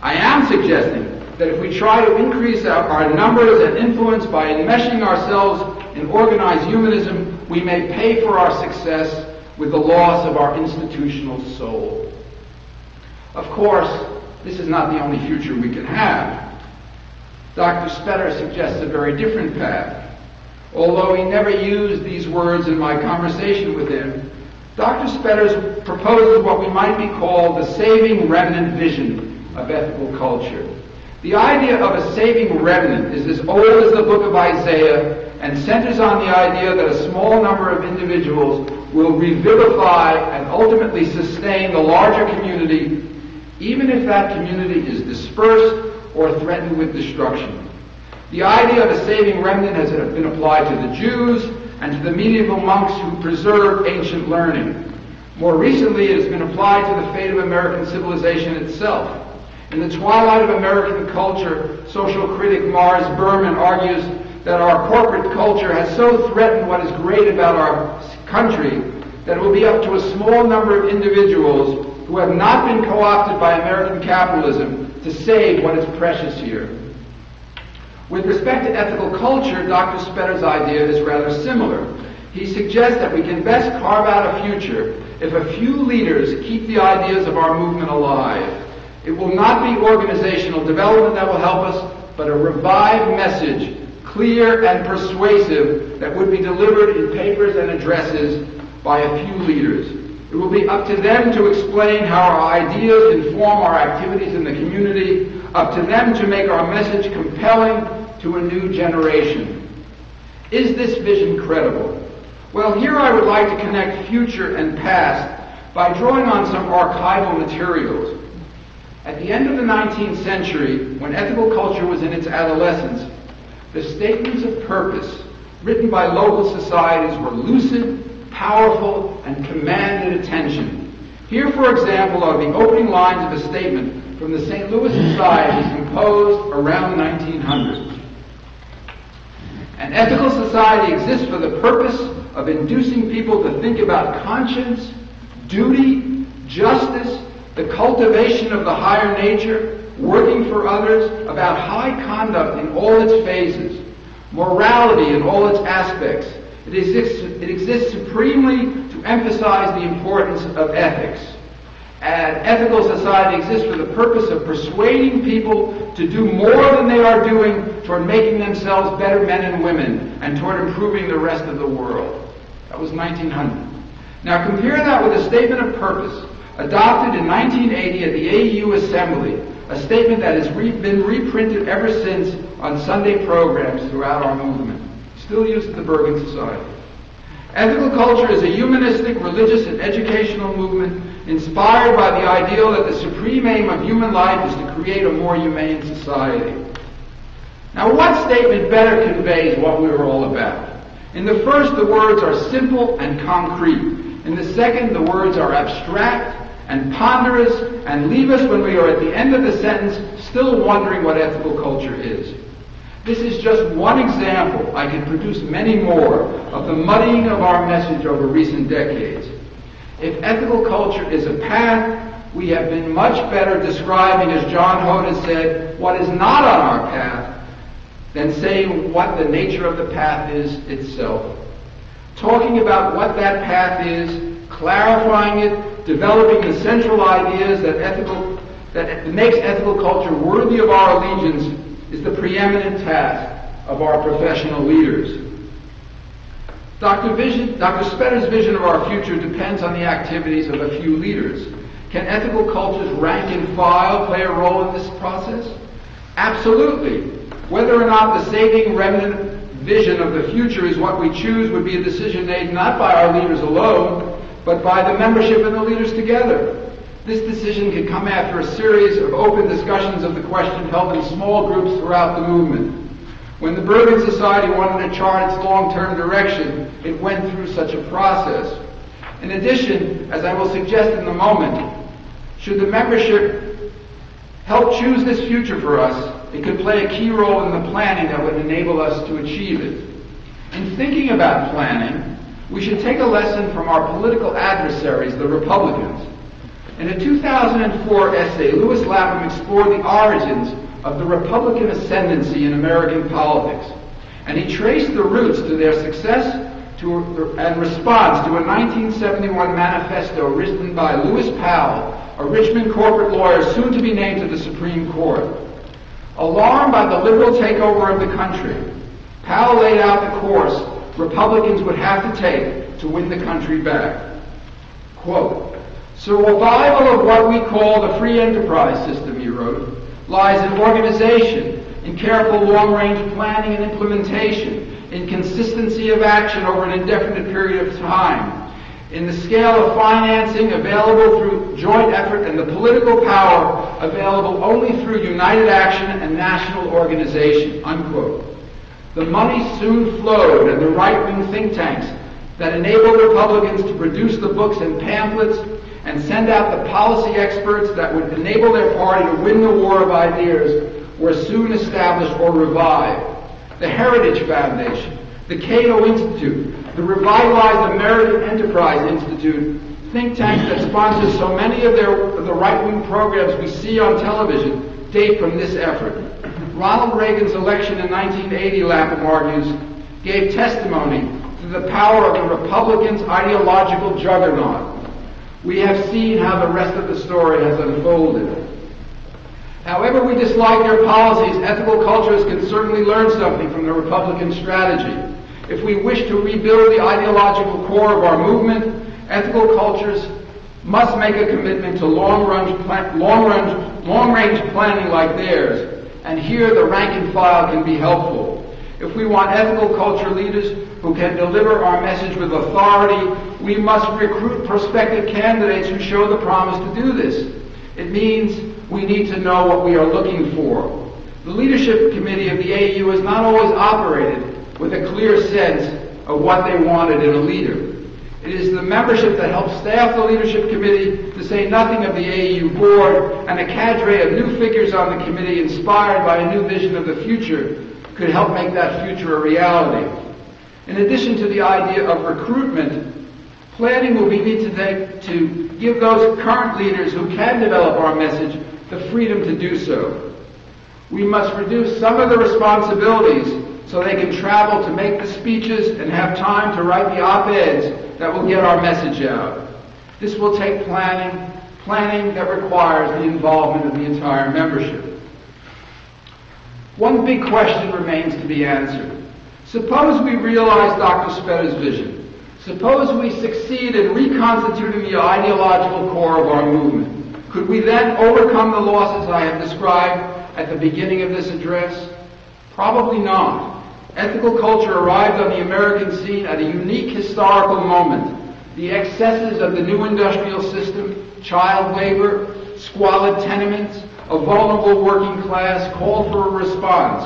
I am suggesting that if we try to increase our numbers and influence by enmeshing ourselves in organized humanism, we may pay for our success with the loss of our institutional soul. Of course, this is not the only future we can have. Dr. Spetter suggests a very different path. Although he never used these words in my conversation with him, Dr. Spetter proposes what we might be called the saving remnant vision of ethical culture. The idea of a saving remnant is as old as the book of Isaiah and centers on the idea that a small number of individuals will revivify and ultimately sustain the larger community, even if that community is dispersed or threatened with destruction. The idea of a saving remnant has been applied to the Jews and to the medieval monks who preserved ancient learning. More recently, it has been applied to the fate of American civilization itself. In The Twilight of American Culture, social critic Marc Bernstein argues that our corporate culture has so threatened what is great about our country that it will be up to a small number of individuals who have not been co-opted by American capitalism to save what is precious here. With respect to ethical culture, Dr. Spetter's idea is rather similar. He suggests that we can best carve out a future if a few leaders keep the ideas of our movement alive. It will not be organizational development that will help us, but a revived message, clear and persuasive, that would be delivered in papers and addresses by a few leaders. It will be up to them to explain how our ideas inform our activities in the community, up to them to make our message compelling to a new generation. Is this vision credible? Well, here I would like to connect future and past by drawing on some archival materials. At the end of the 19th century, when ethical culture was in its adolescence, the statements of purpose written by local societies were lucid, powerful, and commanded attention. Here, for example, are the opening lines of a statement from the St. Louis Society composed around 1900. An ethical society exists for the purpose of inducing people to think about conscience, duty, justice, the cultivation of the higher nature, working for others, about high conduct in all its phases, morality in all its aspects. It exists supremely to emphasize the importance of ethics. An ethical society exists for the purpose of persuading people to do more than they are doing toward making themselves better men and women and toward improving the rest of the world. That was 1900. Now compare that with a statement of purpose adopted in 1980 at the AEU Assembly, a statement that has been reprinted ever since on Sunday programs throughout our movement, still used at the Bergen Society. Ethical culture is a humanistic, religious, and educational movement inspired by the ideal that the supreme aim of human life is to create a more humane society. Now, what statement better conveys what we were all about? In the first, the words are simple and concrete. In the second, the words are abstract and ponderous and leave us, when we are at the end of the sentence, still wondering what ethical culture is. This is just one example. I could produce many more of the muddying of our message over recent decades. If ethical culture is a path, we have been much better describing, as John Hoda said, what is not on our path than saying what the nature of the path is itself. Talking about what that path is, clarifying it, developing the central ideas that makes ethical culture worthy of our allegiance is the preeminent task of our professional leaders. Dr. Spetter's vision of our future depends on the activities of a few leaders. Can ethical culture's rank and file play a role in this process? Absolutely. Whether or not the saving remnant vision of the future is what we choose would be a decision made not by our leaders alone, but by the membership and the leaders together. This decision can come after a series of open discussions of the question held in small groups throughout the movement. When the Bergen Society wanted to chart its long-term direction, it went through such a process. In addition, as I will suggest in a moment, should the membership help choose this future for us, it could play a key role in the planning that would enable us to achieve it. In thinking about planning, we should take a lesson from our political adversaries, the Republicans. In a 2004 essay, Lewis Lapham explored the origins of the Republican ascendancy in American politics, and he traced the roots to their success and response to a 1971 manifesto written by Lewis Powell, a Richmond corporate lawyer soon to be named to the Supreme Court. Alarmed by the liberal takeover of the country, Powell laid out the course Republicans would have to take to win the country back. Quote, "Survival of what we call the free enterprise system," he wrote, "lies in organization, in careful long-range planning and implementation, in consistency of action over an indefinite period of time, in the scale of financing available through joint effort and the political power available only through united action and national organization," unquote. The money soon flowed, and the right-wing think tanks that enabled Republicans to produce the books and pamphlets and send out the policy experts that would enable their party to win the war of ideas were soon established or revived. The Heritage Foundation, the Cato Institute, the revitalized American Enterprise Institute, think tanks that sponsor so many of the right-wing programs we see on television, date from this effort. Ronald Reagan's election in 1980, Lapham argues, gave testimony to the power of the Republicans' ideological juggernaut. We have seen how the rest of the story has unfolded. However we dislike their policies, ethical cultures can certainly learn something from the Republican strategy. If we wish to rebuild the ideological core of our movement, ethical cultures must make a commitment to long-range planning like theirs, and here the rank and file can be helpful. If we want ethical culture leaders who can deliver our message with authority, we must recruit prospective candidates who show the promise to do this. It means we need to know what we are looking for. The leadership committee of the AU has not always operated with a clear sense of what they wanted in a leader. It is the membership that helps staff the leadership committee, to say nothing of the AU board, and a cadre of new figures on the committee inspired by a new vision of the future could help make that future a reality. In addition to the idea of recruitment, planning will be needed to give those current leaders who can develop our message the freedom to do so. We must reduce some of the responsibilities so they can travel to make the speeches and have time to write the op-eds that will get our message out. This will take planning that requires the involvement of the entire membership. One big question remains to be answered. Suppose we realize Dr. Spetter's vision. Suppose we succeed in reconstituting the ideological core of our movement. Could we then overcome the losses I have described at the beginning of this address? Probably not. Ethical culture arrived on the American scene at a unique historical moment. The excesses of the new industrial system, child labor, squalid tenements, a vulnerable working class called for a response.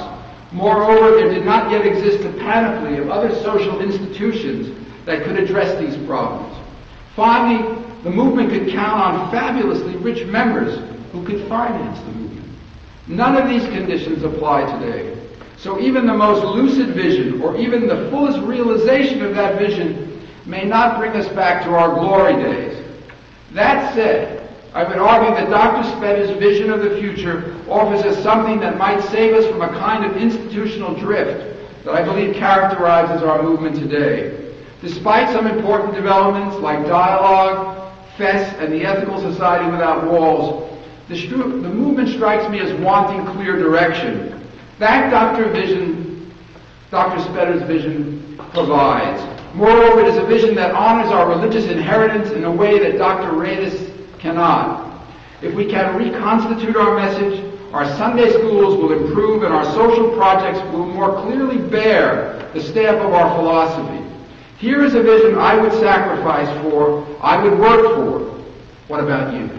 Moreover, there did not yet exist a panoply of other social institutions that could address these problems. Finally, the movement could count on fabulously rich members who could finance the movement. None of these conditions apply today. So even the most lucid vision, or even the fullest realization of that vision, may not bring us back to our glory days. That said, I would argue that Dr. Spetter's vision of the future offers us something that might save us from a kind of institutional drift that I believe characterizes our movement today. Despite some important developments like dialogue, FES, and the Ethical Society Without Walls, the movement strikes me as wanting clear direction. That Dr. Spetter's vision provides. Moreover, it is a vision that honors our religious inheritance in a way that Dr. Radis cannot. If we can reconstitute our message, our Sunday schools will improve and our social projects will more clearly bear the stamp of our philosophy. Here is a vision I would sacrifice for, I would work for. What about you?